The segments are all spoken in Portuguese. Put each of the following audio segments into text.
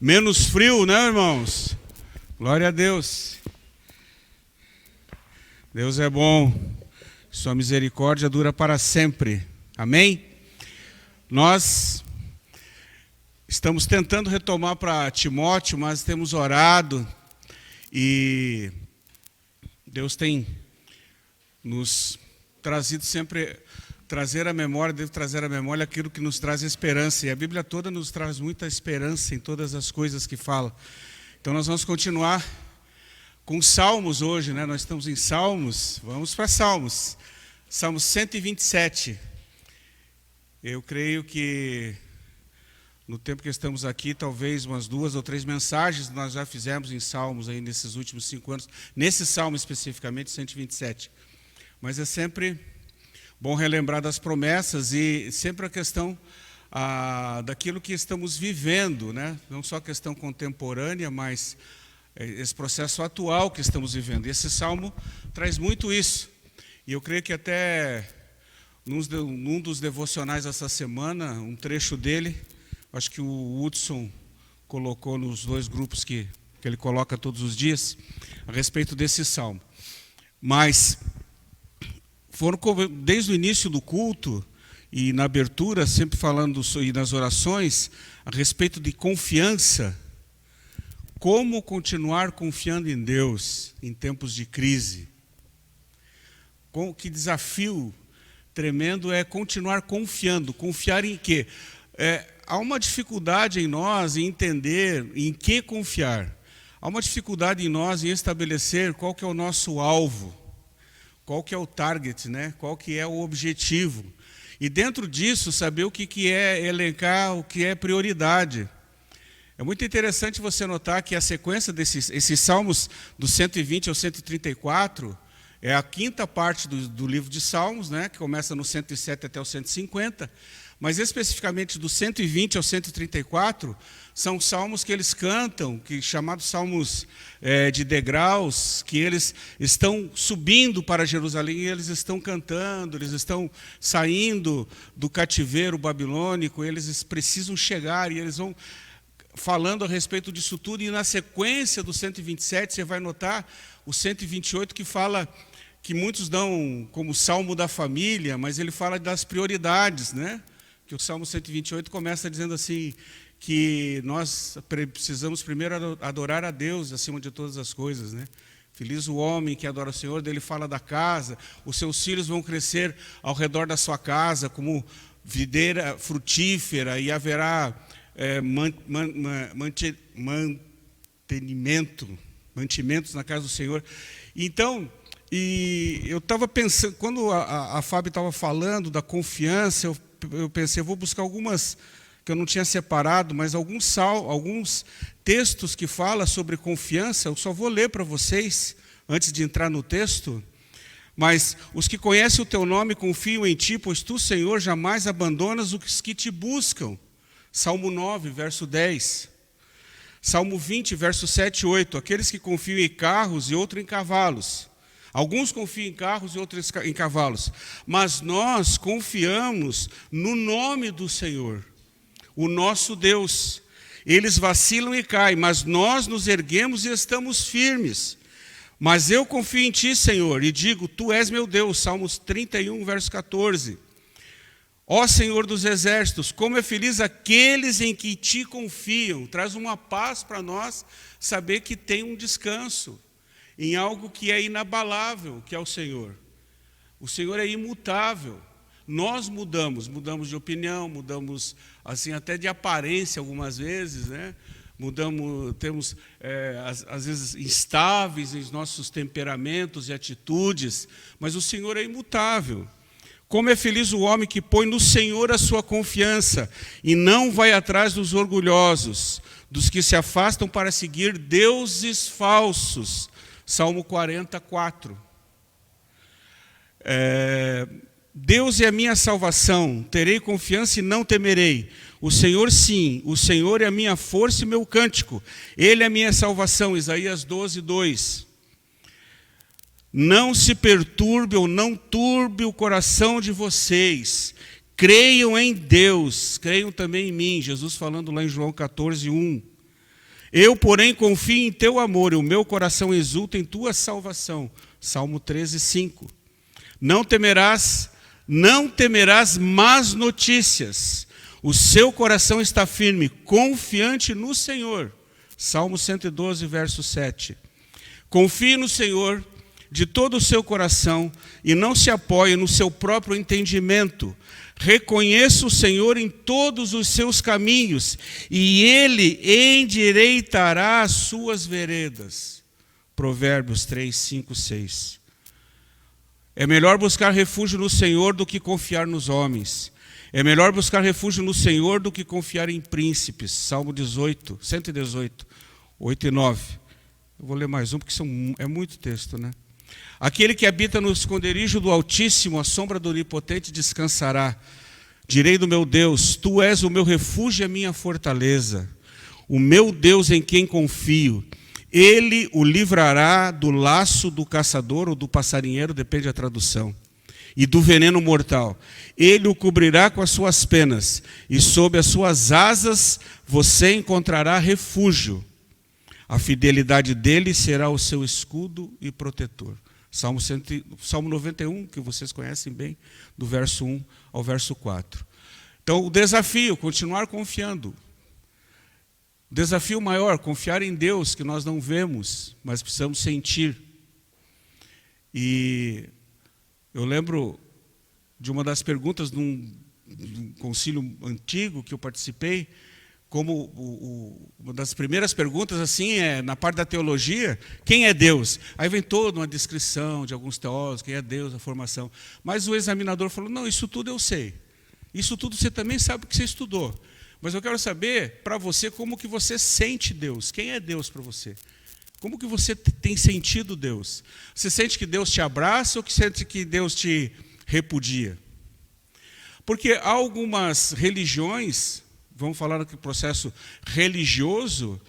Menos frio, né, irmãos? Glória a Deus. Deus é bom. Sua misericórdia dura para sempre. Amém? Nós estamos tentando retomar para Timóteo, mas temos orado e Deus tem nos trazido sempre, trazer à memória aquilo que nos traz esperança. E a Bíblia toda nos traz muita esperança em todas as coisas que fala. Então nós vamos continuar com Salmos hoje, né? Nós estamos em Salmos, vamos para Salmos. Salmo 127. Eu creio que no tempo que estamos aqui, talvez umas 2 ou 3 mensagens nós já fizemos em Salmos aí nesses últimos 5 anos, nesse Salmo especificamente, 127. Mas é sempre bom relembrar das promessas e sempre a questão daquilo que estamos vivendo, né? Não só a questão contemporânea, mas esse processo atual que estamos vivendo. E esse Salmo traz muito isso. E eu creio que até num dos devocionais essa semana, um trecho dele, acho que o Hudson colocou nos 2 grupos que ele coloca todos os dias, a respeito desse Salmo. Mas foram desde o início do culto e na abertura, sempre falando e nas orações, a respeito de confiança. Como continuar confiando em Deus em tempos de crise? Que desafio tremendo é continuar confiando. Confiar em quê? Há uma dificuldade em nós em entender em que confiar. Há uma dificuldade em nós em estabelecer qual que é o nosso alvo. Qual que é o target, né? Qual que é o objetivo. E dentro disso, saber o que é elencar, o que é prioridade. É muito interessante você notar que a sequência esses salmos do 120 ao 134 é a 5ª parte do livro de Salmos, né? Que começa no 107 até o 150. Mas especificamente do 120 ao 134, são salmos que eles cantam, chamados salmos de degraus, que eles estão subindo para Jerusalém e eles estão cantando, eles estão saindo do cativeiro babilônico, eles precisam chegar e eles vão falando a respeito disso tudo. E na sequência do 127, você vai notar o 128 que fala, que muitos dão como salmo da família, mas ele fala das prioridades, né? Que o Salmo 128 começa dizendo assim, que nós precisamos primeiro adorar a Deus acima de todas as coisas, né? Feliz o homem que adora o Senhor. Daí ele fala da casa, os seus filhos vão crescer ao redor da sua casa como videira frutífera e haverá mantimentos na casa do Senhor. Então, e eu estava pensando, quando a Fábio estava falando da confiança, eu pensei, eu vou buscar algumas que eu não tinha separado, mas alguns textos que falam sobre confiança, eu só vou ler para vocês, antes de entrar no texto. Mas os que conhecem o teu nome confiam em ti, pois tu, Senhor, jamais abandonas os que te buscam. Salmo 9, verso 10. Salmo 20, verso 7 e 8. Aqueles que confiam em carros e outros em cavalos. Alguns confiam em carros e outros em cavalos. Mas nós confiamos no nome do Senhor, o nosso Deus. Eles vacilam e caem, mas nós nos erguemos e estamos firmes. Mas eu confio em ti, Senhor, e digo, tu és meu Deus. Salmos 31, verso 14. Ó Senhor dos exércitos, como é feliz aqueles em que ti confiam. Traz uma paz para nós saber que tem um descanso em algo que é inabalável, que é o Senhor. O Senhor é imutável. Nós mudamos de opinião, mudamos assim até de aparência algumas vezes, né? Temos às vezes instáveis em nossos temperamentos e atitudes, mas o Senhor é imutável. Como é feliz o homem que põe no Senhor a sua confiança e não vai atrás dos orgulhosos, dos que se afastam para seguir deuses falsos. Salmo 44. Deus é a minha salvação, terei confiança e não temerei. O Senhor sim, o Senhor é a minha força e meu cântico. Ele é a minha salvação. Isaías 12, 2. Não se perturbe ou não turbe o coração de vocês. Creiam em Deus, creiam também em mim. Jesus falando lá em João 14, 1. Eu, porém, confio em teu amor, e o meu coração exulta em tua salvação. Salmo 13, 5. Não temerás más notícias. O seu coração está firme, confiante no Senhor. Salmo 112, verso 7. Confie no Senhor de todo o seu coração e não se apoie no seu próprio entendimento. Reconheça o Senhor em todos os seus caminhos e Ele endireitará as suas veredas. Provérbios 3, 5, 6. É melhor buscar refúgio no Senhor do que confiar nos homens. É melhor buscar refúgio no Senhor do que confiar em príncipes. Salmo 118, 8 e 9. Eu vou ler mais um, porque é muito texto, né? Aquele que habita no esconderijo do Altíssimo, à sombra do Onipotente, descansará. Direi do meu Deus, tu és o meu refúgio e a minha fortaleza, o meu Deus em quem confio. Ele o livrará do laço do caçador ou do passarinheiro, depende da tradução, e do veneno mortal. Ele o cobrirá com as suas penas, e sob as suas asas você encontrará refúgio. A fidelidade dele será o seu escudo e protetor. Salmo 91, que vocês conhecem bem, do verso 1 ao verso 4. Então, o desafio, continuar confiando. O desafio maior, confiar em Deus, que nós não vemos, mas precisamos sentir. E eu lembro de uma das perguntas de um concílio antigo que eu participei, como uma das primeiras perguntas, assim, na parte da teologia, quem é Deus? Aí vem toda uma descrição de alguns teólogos, quem é Deus, a formação. Mas o examinador falou, não, isso tudo eu sei. Isso tudo você também sabe que você estudou. Mas eu quero saber, para você, como que você sente Deus. Quem é Deus para você? Como que você tem sentido Deus? Você sente que Deus te abraça ou que sente que Deus te repudia? Porque há algumas religiões, vamos falar aqui do processo religioso,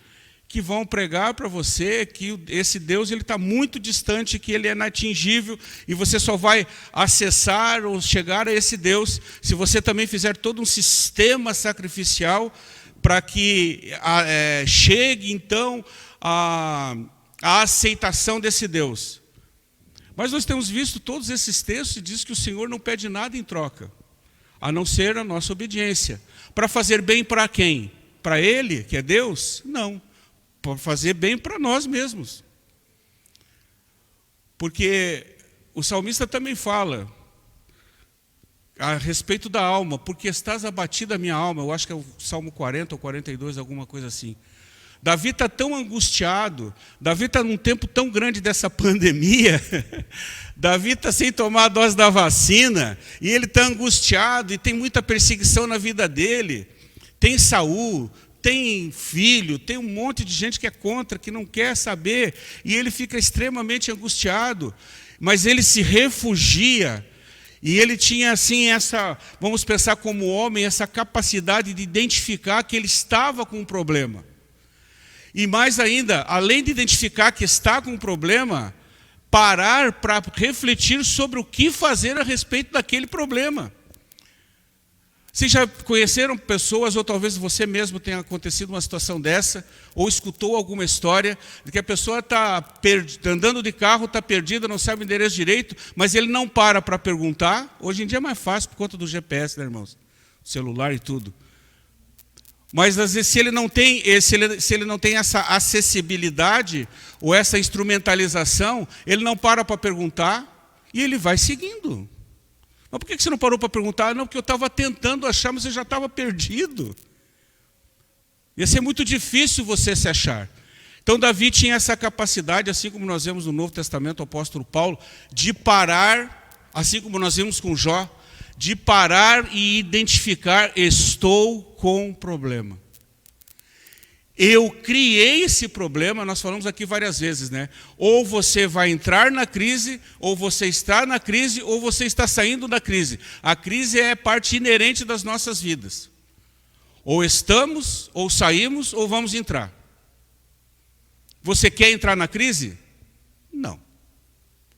que vão pregar para você que esse Deus está muito distante, que ele é inatingível, e você só vai acessar ou chegar a esse Deus se você também fizer todo um sistema sacrificial para que chegue, então, a aceitação desse Deus. Mas nós temos visto todos esses textos e diz que o Senhor não pede nada em troca, a não ser a nossa obediência. Para fazer bem para quem? Para Ele, que é Deus? Não. Para fazer bem para nós mesmos. Porque o salmista também fala a respeito da alma, porque estás abatida a minha alma. Eu acho que é o Salmo 40 ou 42, alguma coisa assim. Davi está tão angustiado, Davi está num tempo tão grande dessa pandemia, Davi está sem tomar a dose da vacina, e ele está angustiado, e tem muita perseguição na vida dele. Tem Saul, tem filho, tem um monte de gente que é contra, que não quer saber, e ele fica extremamente angustiado, mas ele se refugia, e ele tinha assim vamos pensar como homem, essa capacidade de identificar que ele estava com um problema. E mais ainda, além de identificar que está com um problema, parar para refletir sobre o que fazer a respeito daquele problema. Vocês já conheceram pessoas, ou talvez você mesmo tenha acontecido uma situação dessa, ou escutou alguma história, de que a pessoa está andando de carro, está perdida, não sabe o endereço direito, mas ele não para perguntar. Hoje em dia é mais fácil por conta do GPS, né, irmãos? Celular e tudo. Mas às vezes se ele não tem essa acessibilidade ou essa instrumentalização, ele não para perguntar e ele vai seguindo. Mas por que você não parou para perguntar? Não, porque eu estava tentando achar, mas eu já estava perdido. Ia ser muito difícil você se achar. Então Davi tinha essa capacidade, assim como nós vemos no Novo Testamento, o apóstolo Paulo, de parar, assim como nós vimos com Jó, de parar e identificar, estou com um problema. Eu criei esse problema, nós falamos aqui várias vezes, né? Ou você vai entrar na crise, ou você está na crise, ou você está saindo da crise. A crise é parte inerente das nossas vidas. Ou estamos, ou saímos, ou vamos entrar. Você quer entrar na crise? Não.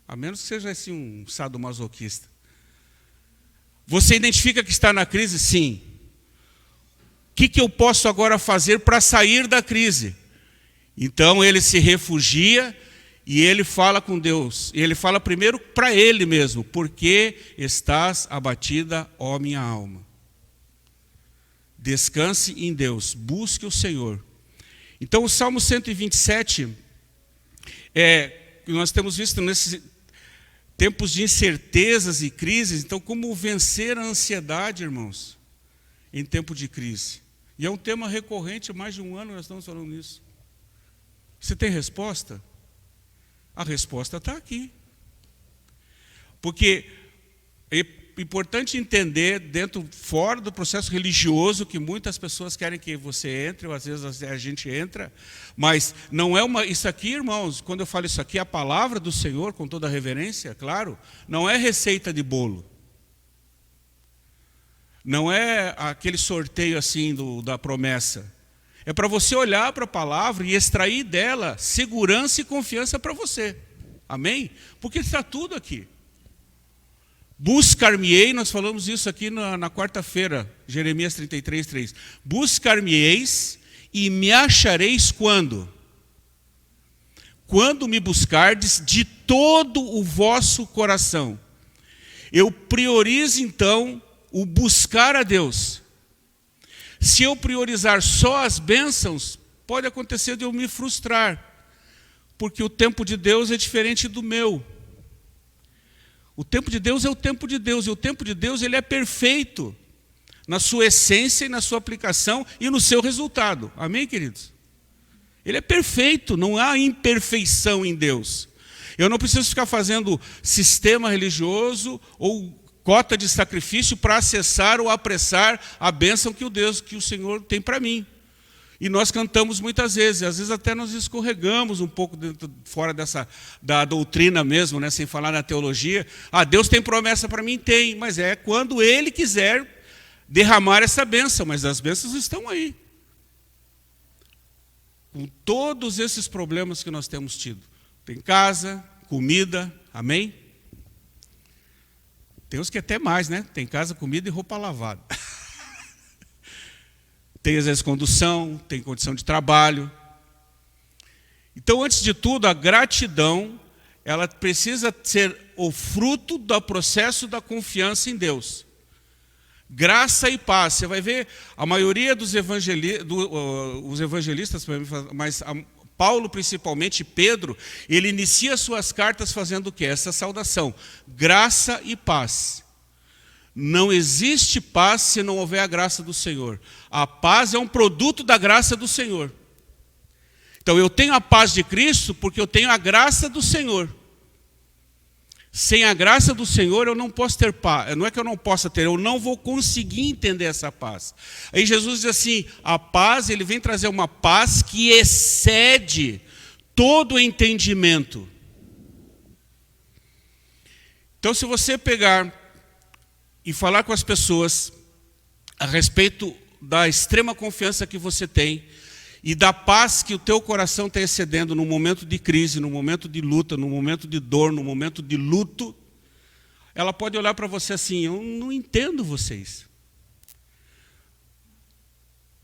A menos que seja assim um sadomasoquista. Você identifica que está na crise? Sim. O que eu posso agora fazer para sair da crise? Então ele se refugia e ele fala com Deus. Ele fala primeiro para ele mesmo: por que estás abatida, ó minha alma? Descanse em Deus, busque o Senhor. Então o Salmo 127, nós temos visto nesses tempos de incertezas e crises, então como vencer a ansiedade, irmãos, em tempo de crise. E é um tema recorrente, há mais de um ano nós estamos falando nisso. Você tem resposta? A resposta está aqui. Porque é importante entender, fora do processo religioso, que muitas pessoas querem que você entre, ou às vezes a gente entra, mas não é isso aqui, irmãos, quando eu falo isso aqui, a palavra do Senhor, com toda a reverência, claro, não é receita de bolo. Não é aquele sorteio assim da promessa. É para você olhar para a palavra e extrair dela segurança e confiança para você. Amém? Porque está tudo aqui. Buscar-me-ei, nós falamos isso aqui na quarta-feira, Jeremias 33, 3. Buscar-me-eis e me achareis quando? Quando me buscardes de todo o vosso coração. Eu priorizo então o buscar a Deus. Se eu priorizar só as bênçãos, pode acontecer de eu me frustrar, porque o tempo de Deus é diferente do meu. O tempo de Deus é o tempo de Deus, e o tempo de Deus ele é perfeito na sua essência e na sua aplicação e no seu resultado. Amém, queridos? Ele é perfeito, não há imperfeição em Deus. Eu não preciso ficar fazendo sistema religioso ou cota de sacrifício para acessar ou apressar a bênção que o Senhor tem para mim. E nós cantamos muitas vezes, às vezes até nós escorregamos um pouco fora da doutrina mesmo, né, sem falar na teologia. Deus tem promessa para mim? Tem, mas é quando Ele quiser derramar essa bênção, mas as bênçãos estão aí. Com todos esses problemas que nós temos tido. Tem casa, comida, amém? Tem uns que até mais, né? Tem casa, comida e roupa lavada. Tem às vezes condução, tem condição de trabalho. Então, antes de tudo, a gratidão, ela precisa ser o fruto do processo da confiança em Deus. Graça e paz. Você vai ver, a maioria dos evangelistas, mas Paulo principalmente, Pedro, ele inicia suas cartas fazendo o quê? Essa saudação. Graça e paz. Não existe paz se não houver a graça do Senhor. A paz é um produto da graça do Senhor. Então eu tenho a paz de Cristo porque eu tenho a graça do Senhor. Sem a graça do Senhor eu não posso ter paz. Não é que eu não possa ter, eu não vou conseguir entender essa paz. Aí Jesus diz assim, a paz, ele vem trazer uma paz que excede todo o entendimento. Então se você pegar e falar com as pessoas a respeito da extrema confiança que você tem e da paz que o teu coração está excedendo no momento de crise, no momento de luta, no momento de dor, no momento de luto, ela pode olhar para você assim, eu não entendo vocês.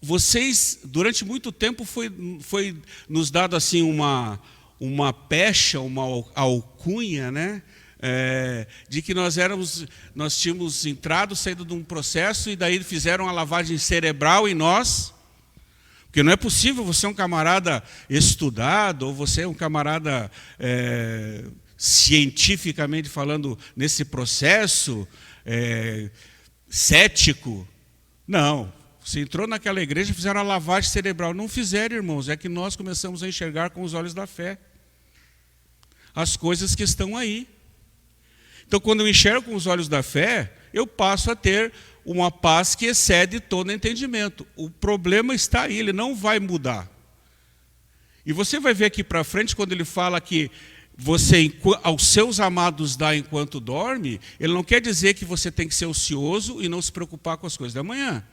Vocês, durante muito tempo, foi nos dado assim uma pecha, uma alcunha, né? De que nós tínhamos entrado, saído de um processo e daí fizeram a lavagem cerebral em nós, porque não é possível você é um camarada estudado ou você é um camarada cientificamente falando nesse processo cético. Não, você entrou naquela igreja e fizeram a lavagem cerebral. Não fizeram, irmãos, é que nós começamos a enxergar com os olhos da fé as coisas que estão aí. Então, quando eu enxergo com os olhos da fé, eu passo a ter uma paz que excede todo entendimento. O problema está aí, ele não vai mudar. E você vai ver aqui para frente, quando ele fala que você aos seus amados dá enquanto dorme, ele não quer dizer que você tem que ser ocioso e não se preocupar com as coisas da manhã.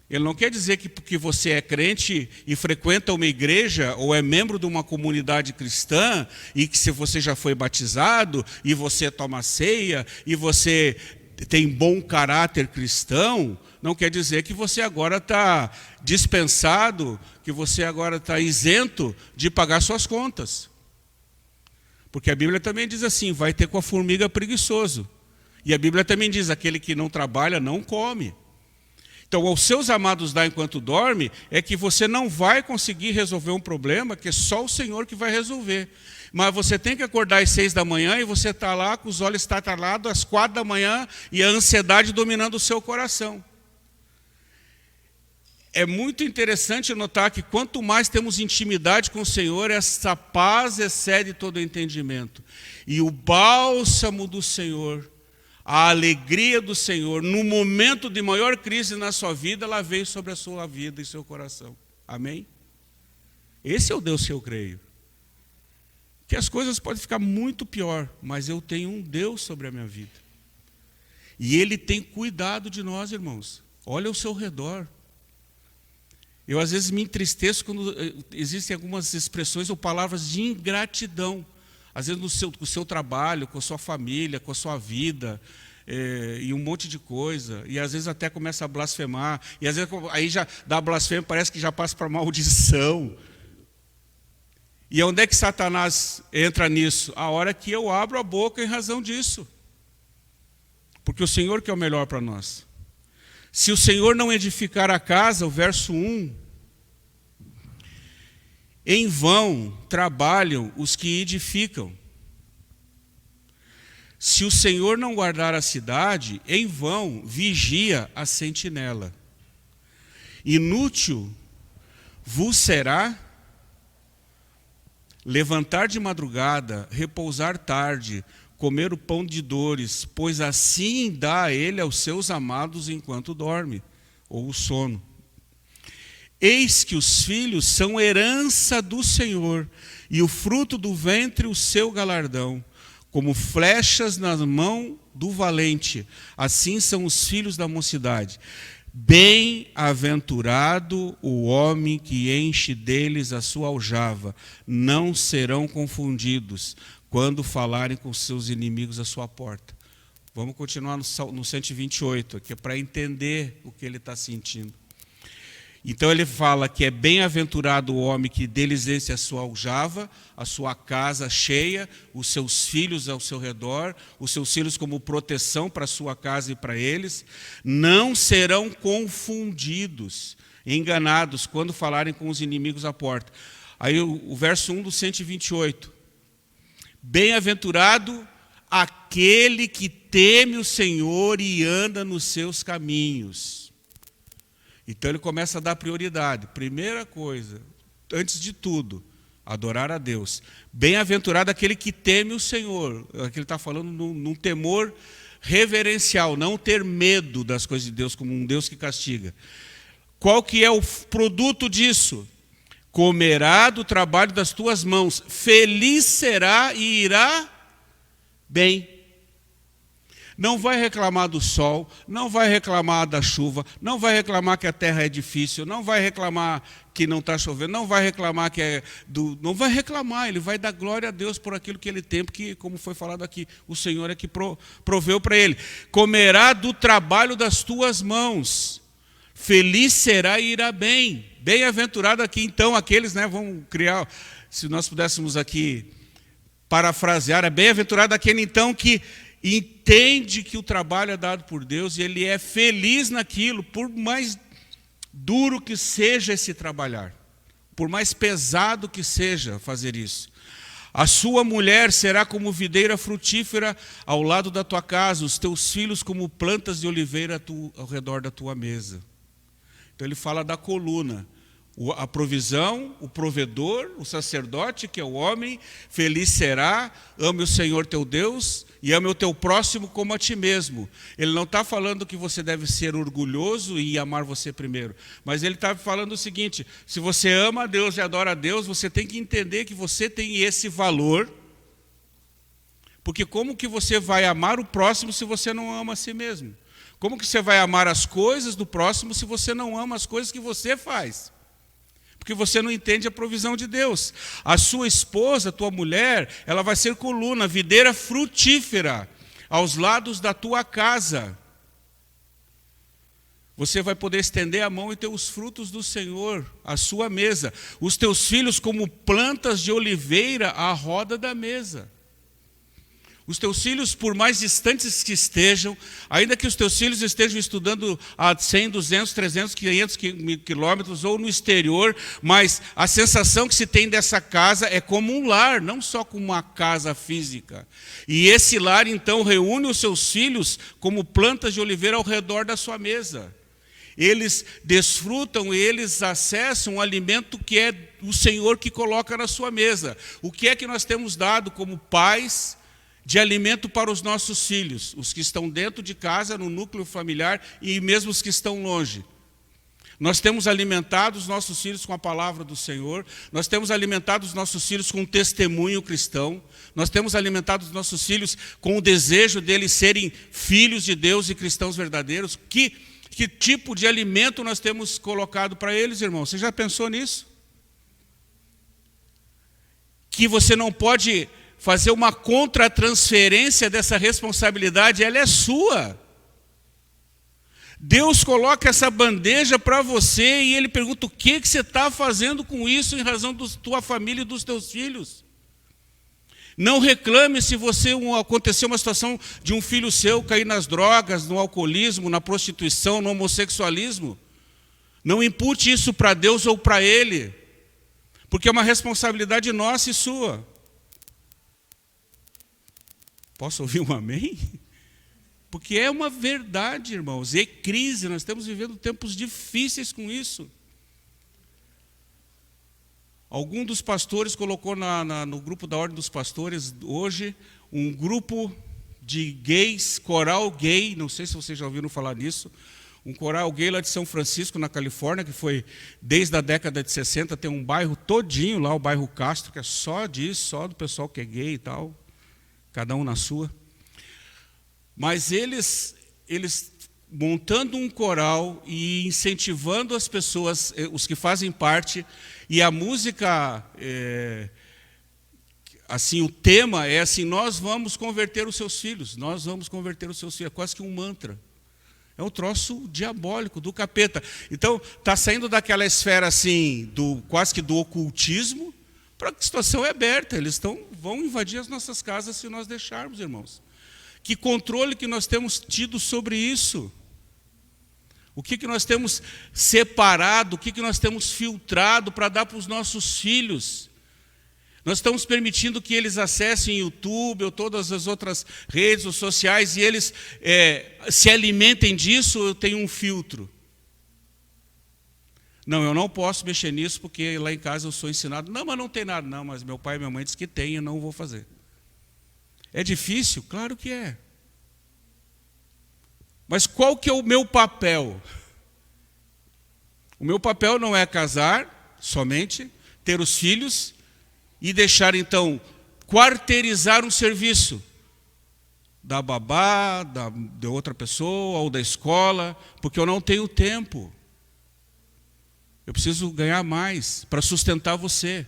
Ele não quer dizer que porque você é crente e frequenta uma igreja ou é membro de uma comunidade cristã e que se você já foi batizado e você toma ceia e você tem bom caráter cristão, não quer dizer que você agora está dispensado, que você agora está isento de pagar suas contas. Porque a Bíblia também diz assim, vai ter com a formiga preguiçoso. E a Bíblia também diz, aquele que não trabalha não come. Então, aos seus amados dá enquanto dorme, é que você não vai conseguir resolver um problema que é só o Senhor que vai resolver. Mas você tem que acordar às 6 da manhã e você está lá com os olhos estatalados às 4 da manhã e a ansiedade dominando o seu coração. É muito interessante notar que quanto mais temos intimidade com o Senhor, essa paz excede todo o entendimento. E o bálsamo do Senhor, a alegria do Senhor, no momento de maior crise na sua vida, ela veio sobre a sua vida e seu coração. Amém? Esse é o Deus que eu creio. Que as coisas podem ficar muito pior, mas eu tenho um Deus sobre a minha vida. E Ele tem cuidado de nós, irmãos. Olha ao seu redor. Eu às vezes me entristeço quando existem algumas expressões ou palavras de ingratidão. Às vezes com o seu trabalho, com a sua família, com a sua vida, e um monte de coisa. E às vezes até começa a blasfemar. E às vezes aí já dá blasfêmia, parece que já passa para maldição. E onde é que Satanás entra nisso? A hora que eu abro a boca em razão disso. Porque o Senhor que é o melhor para nós. Se o Senhor não edificar a casa, o verso 1, em vão trabalham os que edificam. Se o Senhor não guardar a cidade, em vão vigia a sentinela. Inútil vos será levantar de madrugada, repousar tarde, comer o pão de dores, pois assim dá ele aos seus amados enquanto dorme, ou o sono. Eis que os filhos são herança do Senhor, e o fruto do ventre o seu galardão, como flechas na mão do valente, assim são os filhos da mocidade. Bem-aventurado o homem que enche deles a sua aljava, não serão confundidos quando falarem com seus inimigos à sua porta. Vamos continuar no 128, aqui para entender o que ele está sentindo. Então ele fala que é bem-aventurado o homem que deles enche a sua aljava, a sua casa cheia, os seus filhos ao seu redor, os seus filhos como proteção para a sua casa e para eles, não serão confundidos, enganados, quando falarem com os inimigos à porta. Aí o verso 1 do 128. Bem-aventurado aquele que teme o Senhor e anda nos seus caminhos. Então ele começa a dar prioridade. Primeira coisa, antes de tudo, adorar a Deus. Bem-aventurado aquele que teme o Senhor. Aqui ele está falando num temor reverencial, não ter medo das coisas de Deus como um Deus que castiga. Qual que é o produto disso? Comerá do trabalho das tuas mãos, feliz será e irá bem. Não vai reclamar do sol, não vai reclamar da chuva, não vai reclamar que a terra é difícil, não vai reclamar que não está chovendo, não vai reclamar não vai reclamar, ele vai dar glória a Deus por aquilo que ele tem, porque, como foi falado aqui, o Senhor é que proveu para ele. Comerá do trabalho das tuas mãos, feliz será e irá bem. Bem-aventurado aqui, então, aqueles, vamos criar, se nós pudéssemos aqui parafrasear, é bem-aventurado aquele, então, que entende que o trabalho é dado por Deus e ele é feliz naquilo, por mais duro que seja esse trabalhar, por mais pesado que seja fazer isso. A sua mulher será como videira frutífera ao lado da tua casa, os teus filhos como plantas de oliveira ao redor da tua mesa. Então ele fala da coluna. A provisão, o provedor, o sacerdote, que é o homem, feliz será, ame o Senhor teu Deus e ame o teu próximo como a ti mesmo. Ele não está falando que você deve ser orgulhoso e amar você primeiro, mas ele está falando o seguinte: se você ama a Deus e adora a Deus, você tem que entender que você tem esse valor, porque como que você vai amar o próximo se você não ama a si mesmo? Como que você vai amar as coisas do próximo se você não ama as coisas que você faz? Porque você não entende a provisão de Deus. A sua esposa, a tua mulher, ela vai ser coluna, videira frutífera, aos lados da tua casa. Você vai poder estender a mão e ter os frutos do Senhor, à sua mesa. Os teus filhos como plantas de oliveira à roda da mesa. Os teus filhos, por mais distantes que estejam, ainda que os teus filhos estejam estudando a 100, 200, 300, 500 quilômetros ou no exterior, mas a sensação que se tem dessa casa é como um lar, não só como uma casa física. E esse lar, então, reúne os seus filhos como plantas de oliveira ao redor da sua mesa. Eles desfrutam e eles acessam o alimento que é o Senhor que coloca na sua mesa. O que é que nós temos dado como pais de alimento para os nossos filhos, os que estão dentro de casa, no núcleo familiar e mesmo os que estão longe? Nós temos alimentado os nossos filhos com a palavra do Senhor, nós temos alimentado os nossos filhos com um testemunho cristão, nós temos alimentado os nossos filhos com o desejo deles serem filhos de Deus e cristãos verdadeiros. Que tipo de alimento nós temos colocado para eles, irmão? Você já pensou nisso? Que você não pode fazer uma contratransferência dessa responsabilidade, ela é sua. Deus coloca essa bandeja para você e Ele pergunta: o que você está fazendo com isso em razão da tua família e dos teus filhos? Não reclame se aconteceu uma situação de um filho seu cair nas drogas, no alcoolismo, na prostituição, no homossexualismo. Não impute isso para Deus ou para ele, porque é uma responsabilidade nossa e sua. Posso ouvir um amém? Porque é uma verdade, irmãos. E crise, nós estamos vivendo tempos difíceis com isso. Algum dos pastores colocou no grupo da Ordem dos Pastores hoje um grupo de gays, coral gay, não sei se vocês já ouviram falar nisso, um coral gay lá de São Francisco, na Califórnia, que foi desde a década de 60, tem um bairro todinho lá, o bairro Castro, que é só disso, só do pessoal que é gay e tal, cada um na sua. Mas eles montando um coral e incentivando as pessoas, os que fazem parte, e a música, assim, o tema é assim: nós vamos converter os seus filhos, nós vamos converter os seus filhos, é quase que um mantra. É um troço diabólico, do capeta. Então, está saindo daquela esfera assim, quase que do ocultismo, para que a situação é aberta. Eles vão invadir as nossas casas se nós deixarmos, irmãos. Que controle que nós temos tido sobre isso? O que nós temos separado, o que nós temos filtrado para dar para os nossos filhos? Nós estamos permitindo que eles acessem YouTube ou todas as outras redes sociais e eles se alimentem disso, ou eu tenho um filtro? Não, eu não posso mexer nisso porque lá em casa eu sou ensinado. Não, mas não tem nada. Não, mas meu pai e minha mãe dizem que tem e eu não vou fazer. É difícil? Claro que é. Mas qual que é o meu papel? O meu papel não é casar somente, ter os filhos e deixar, então, quarteirizar um serviço da babá, de outra pessoa ou da escola, porque eu não tenho tempo. Eu preciso ganhar mais para sustentar você.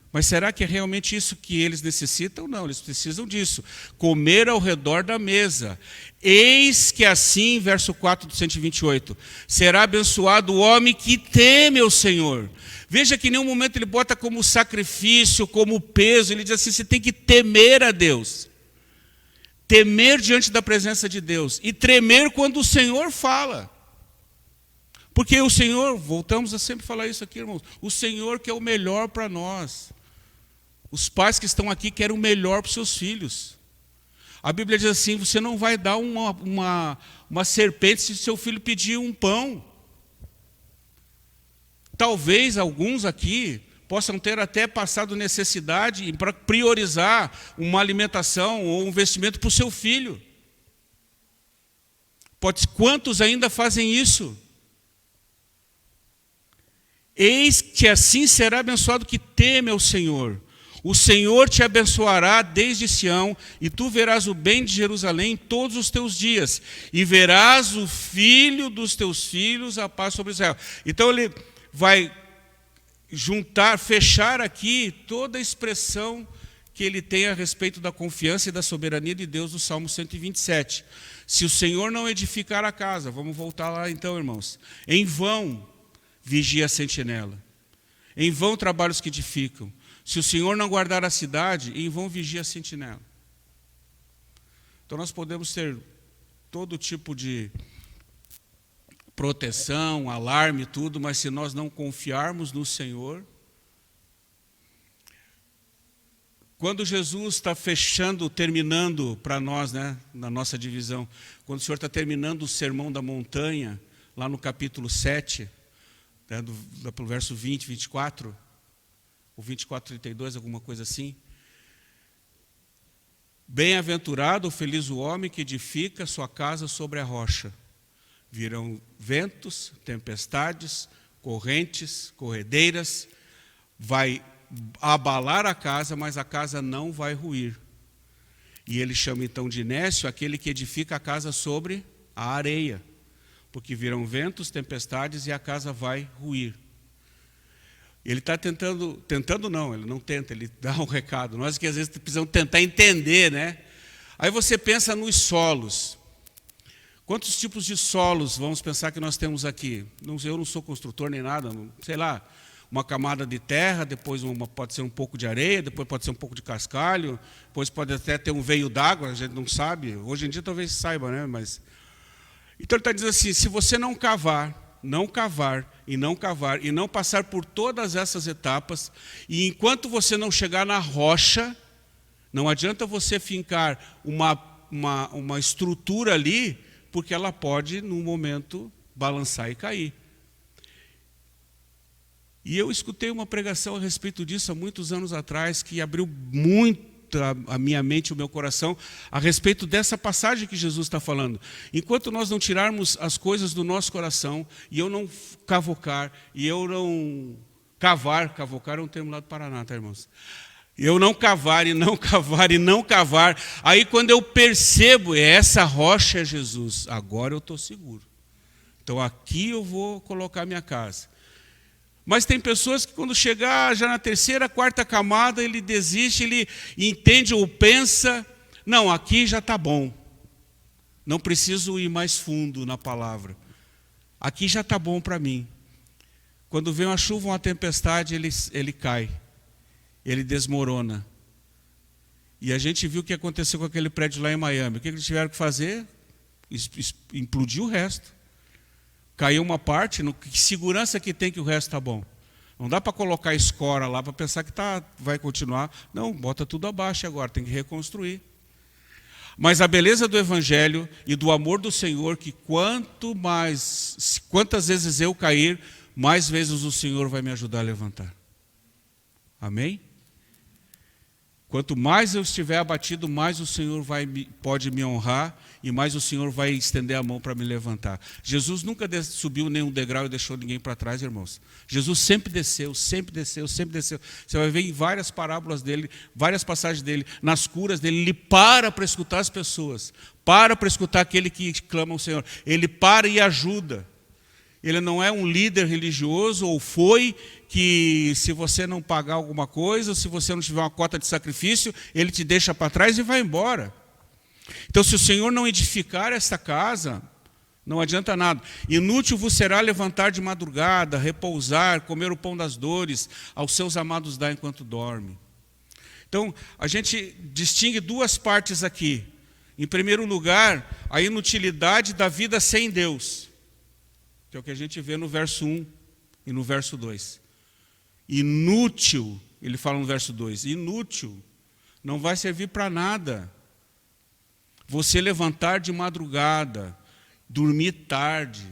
Mas será que é realmente isso que eles necessitam? Não, eles precisam disso. Comer ao redor da mesa. Eis que assim, verso 4 do 128, será abençoado o homem que teme o Senhor. Veja que em nenhum momento ele bota como sacrifício, como peso. Ele diz assim: você tem que temer a Deus. Temer diante da presença de Deus. E tremer quando o Senhor fala. Porque o Senhor, voltamos a sempre falar isso aqui, irmãos, o Senhor quer o melhor para nós. Os pais que estão aqui querem o melhor para os seus filhos. A Bíblia diz assim: você não vai dar uma serpente se seu filho pedir um pão. Talvez alguns aqui possam ter até passado necessidade para priorizar uma alimentação ou um investimento para o seu filho. Quantos ainda fazem isso? Eis que assim será abençoado que teme ao Senhor. O Senhor te abençoará desde Sião, e tu verás o bem de Jerusalém todos os teus dias, e verás o filho dos teus filhos, a paz sobre Israel. Então ele vai fechar aqui toda a expressão que ele tem a respeito da confiança e da soberania de Deus do Salmo 127. Se o Senhor não edificar a casa, vamos voltar lá então, irmãos. Em vão vigia a sentinela. Em vão trabalham os que edificam. Se o Senhor não guardar a cidade, em vão vigia a sentinela. Então nós podemos ter todo tipo de proteção, alarme, tudo, mas se nós não confiarmos no Senhor. Quando Jesus está terminando para nós, né, na nossa divisão, quando o Senhor está terminando o sermão da montanha, lá no capítulo 7, né, pelo verso 20, 24, ou 24, 32, alguma coisa assim. Bem-aventurado, feliz o homem que edifica sua casa sobre a rocha. Virão ventos, tempestades, correntes, corredeiras, vai abalar a casa, mas a casa não vai ruir. E ele chama então de nécio aquele que edifica a casa sobre a areia, porque virão ventos, tempestades e a casa vai ruir. Ele está tentando não, ele não tenta, ele dá um recado. Nós que às vezes precisamos tentar entender, né? Aí você pensa nos solos. Quantos tipos de solos vamos pensar que nós temos aqui? Eu não sou construtor nem nada, sei lá, uma camada de terra, depois pode ser um pouco de areia, depois pode ser um pouco de cascalho, depois pode até ter um veio d'água, a gente não sabe. Hoje em dia talvez saiba, né? Mas então ele está dizendo assim, se você não cavar e não passar por todas essas etapas, e enquanto você não chegar na rocha, não adianta você fincar uma estrutura ali, porque ela pode, num momento, balançar e cair. E eu escutei uma pregação a respeito disso há muitos anos atrás, que abriu muito a minha mente e o meu coração a respeito dessa passagem que Jesus está falando. Enquanto nós não tirarmos as coisas do nosso coração, e eu não cavocar, e eu não cavar é um termo lá do Paraná, tá, irmãos? Eu não cavar, aí quando eu percebo, essa rocha é Jesus, agora eu estou seguro. Então aqui eu vou colocar minha casa. Mas tem pessoas que quando chegar já na terceira, quarta camada, ele desiste, ele entende ou pensa, não, aqui já está bom. Não preciso ir mais fundo na palavra. Aqui já está bom para mim. Quando vem uma chuva, uma tempestade, ele cai. Ele desmorona. E a gente viu o que aconteceu com aquele prédio lá em Miami. O que eles tiveram que fazer? Implodiu o resto. Caiu uma parte, que segurança que tem que o resto está bom? Não dá para colocar escora lá para pensar que vai continuar. Não, bota tudo abaixo agora, tem que reconstruir. Mas a beleza do Evangelho e do amor do Senhor, que quantas vezes eu cair, mais vezes o Senhor vai me ajudar a levantar. Amém? Quanto mais eu estiver abatido, mais o Senhor pode me honrar e mais o Senhor vai estender a mão para me levantar. Jesus nunca subiu nenhum degrau e deixou ninguém para trás, irmãos. Jesus sempre desceu, sempre desceu, sempre desceu. Você vai ver em várias parábolas dele, várias passagens dele, nas curas dele, ele para escutar as pessoas, para escutar aquele que clama ao Senhor. Ele para e ajuda. Ele não é um líder religioso, ou foi, que se você não pagar alguma coisa, se você não tiver uma cota de sacrifício, ele te deixa para trás e vai embora. Então, se o Senhor não edificar esta casa, não adianta nada. Inútil vos será levantar de madrugada, repousar, comer o pão das dores, aos seus amados dar enquanto dorme. Então, a gente distingue duas partes aqui. Em primeiro lugar, a inutilidade da vida sem Deus, que é o que a gente vê no verso 1 e no verso 2. Inútil, ele fala no verso 2, inútil, não vai servir para nada. Você levantar de madrugada, dormir tarde,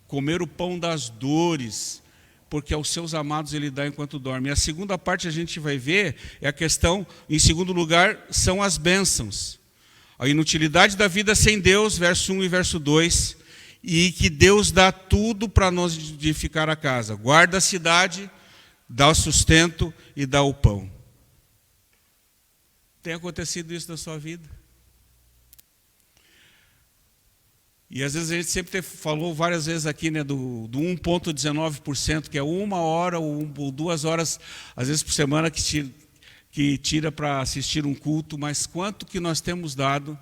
comer o pão das dores, porque aos seus amados ele dá enquanto dorme. E a segunda parte a gente vai ver, é a questão, em segundo lugar, são as bênçãos. A inutilidade da vida sem Deus, verso 1 e verso 2, e que Deus dá tudo para nós edificar a casa. Guarda a cidade, dá o sustento e dá o pão. Tem acontecido isso na sua vida? E às vezes a gente sempre falou várias vezes aqui, né, do 1,19%, que é 1 hora ou 2 horas, às vezes por semana, que que tira para assistir um culto, mas quanto que nós temos dado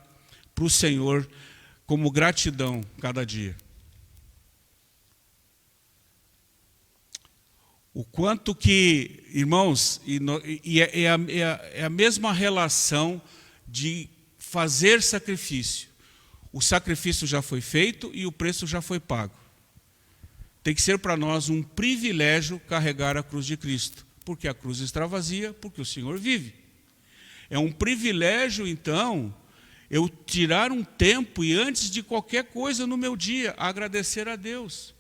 para o Senhor como gratidão cada dia. O quanto que, irmãos, é a mesma relação de fazer sacrifício. O sacrifício já foi feito e o preço já foi pago. Tem que ser para nós um privilégio carregar a cruz de Cristo, porque a cruz está vazia, porque o Senhor vive. É um privilégio, então, eu tirar um tempo e antes de qualquer coisa no meu dia, agradecer a Deus.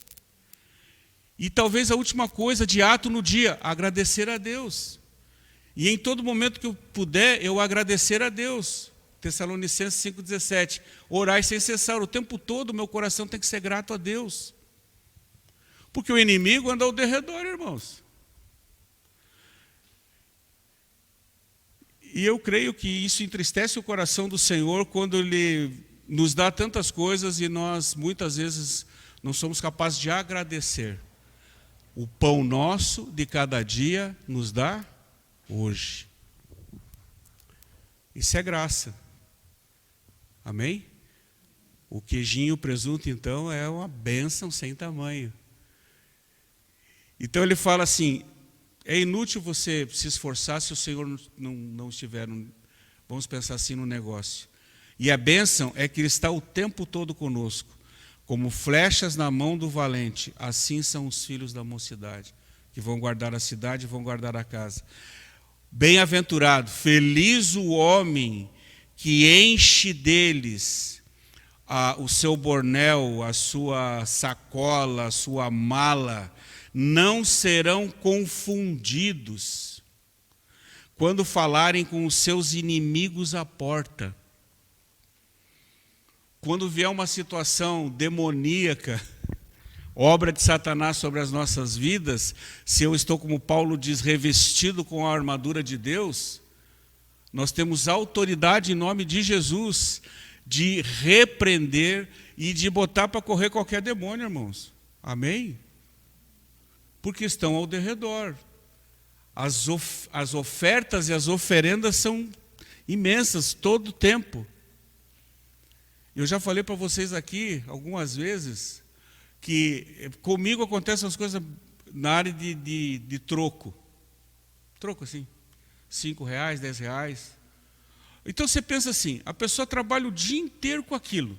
E talvez a última coisa de ato no dia, agradecer a Deus. E em todo momento que eu puder, eu agradecer a Deus. Tessalonicenses 5,17. Orai sem cessar. O tempo todo meu coração tem que ser grato a Deus. Porque o inimigo anda ao derredor, irmãos. E eu creio que isso entristece o coração do Senhor quando Ele nos dá tantas coisas e nós muitas vezes não somos capazes de agradecer. O pão nosso de cada dia nos dá hoje. Isso é graça. Amém? O queijinho e o presunto, então, é uma bênção sem tamanho. Então ele fala assim, é inútil você se esforçar se o Senhor não estiver, vamos pensar assim no negócio. E a bênção é que Ele está o tempo todo conosco. Como flechas na mão do valente, assim são os filhos da mocidade, que vão guardar a cidade e vão guardar a casa. Bem-aventurado, feliz o homem que enche deles o seu bornel, a sua sacola, a sua mala. Não serão confundidos quando falarem com os seus inimigos à porta. Quando vier uma situação demoníaca, obra de Satanás sobre as nossas vidas, se eu estou, como Paulo diz, revestido com a armadura de Deus, nós temos autoridade em nome de Jesus de repreender e de botar para correr qualquer demônio, irmãos. Amém? Porque estão ao derredor. As ofertas e as oferendas são imensas todo o tempo. Eu já falei para vocês aqui algumas vezes que comigo acontecem as coisas na área de troco. Troco assim, R$5, R$10. Então você pensa assim, a pessoa trabalha o dia inteiro com aquilo.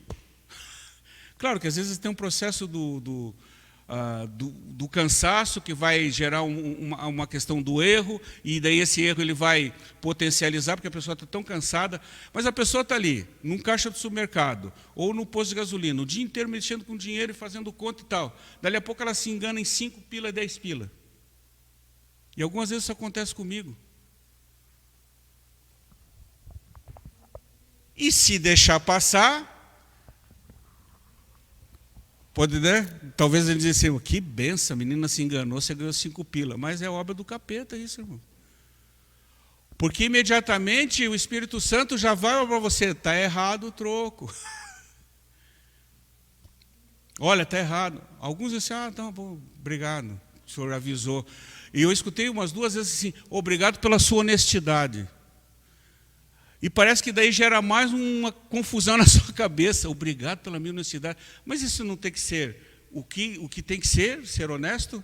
Claro que às vezes tem um processo do cansaço que vai gerar uma questão do erro, e daí esse erro ele vai potencializar, porque a pessoa está tão cansada, mas a pessoa está ali, num caixa do supermercado, ou no posto de gasolina, o dia inteiro mexendo com dinheiro e fazendo conta e tal. Dali a pouco ela se engana em 5 pila, 10 pila. E algumas vezes isso acontece comigo. E se deixar passar, pode, né? Talvez ele diga assim, que benção, a menina se enganou, você ganhou 5 pila. Mas é obra do capeta isso, irmão. Porque imediatamente o Espírito Santo já vai para você, está errado o troco. Olha, está errado. Alguns dizem assim, tá bom, obrigado, o senhor avisou. E eu escutei umas 2 vezes assim, obrigado pela sua honestidade. E parece que daí gera mais uma confusão na sua cabeça. Obrigado pela minha honestidade. Mas isso não tem que ser o que tem que ser honesto?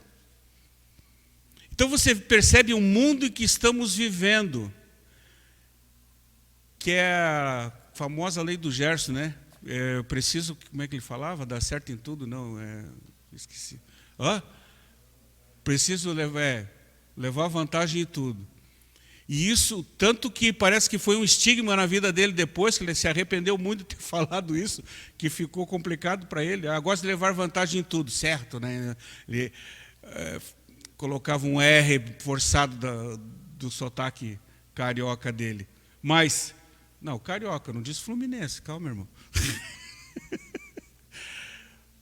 Então você percebe o mundo em que estamos vivendo, que é a famosa lei do Gerson, né? Eu preciso, como é que ele falava? Dar certo em tudo? Não, esqueci. Preciso levar vantagem em tudo. E isso, tanto que parece que foi um estigma na vida dele depois, que ele se arrependeu muito de ter falado isso, que ficou complicado para ele. Gosta de levar vantagem em tudo, certo, né? Ele colocava um R forçado do sotaque carioca dele. Mas, não, carioca, não diz Fluminense, calma, irmão.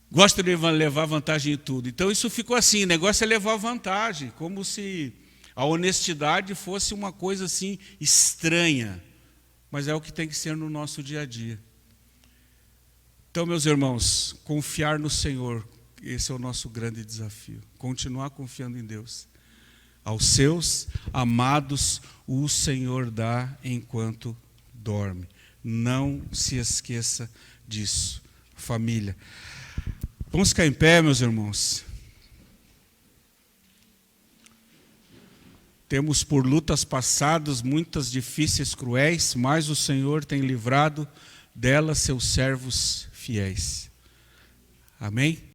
Gosta de levar vantagem em tudo. Então isso ficou assim, o negócio é levar vantagem, como se a honestidade fosse uma coisa assim estranha, mas é o que tem que ser no nosso dia a dia. Então, meus irmãos, confiar no Senhor, esse é o nosso grande desafio. Continuar confiando em Deus. Aos seus amados o Senhor dá enquanto dorme. Não se esqueça disso, família. Vamos ficar em pé, meus irmãos. Temos por lutas passadas, muitas difíceis, cruéis, mas o Senhor tem livrado delas seus servos fiéis. Amém?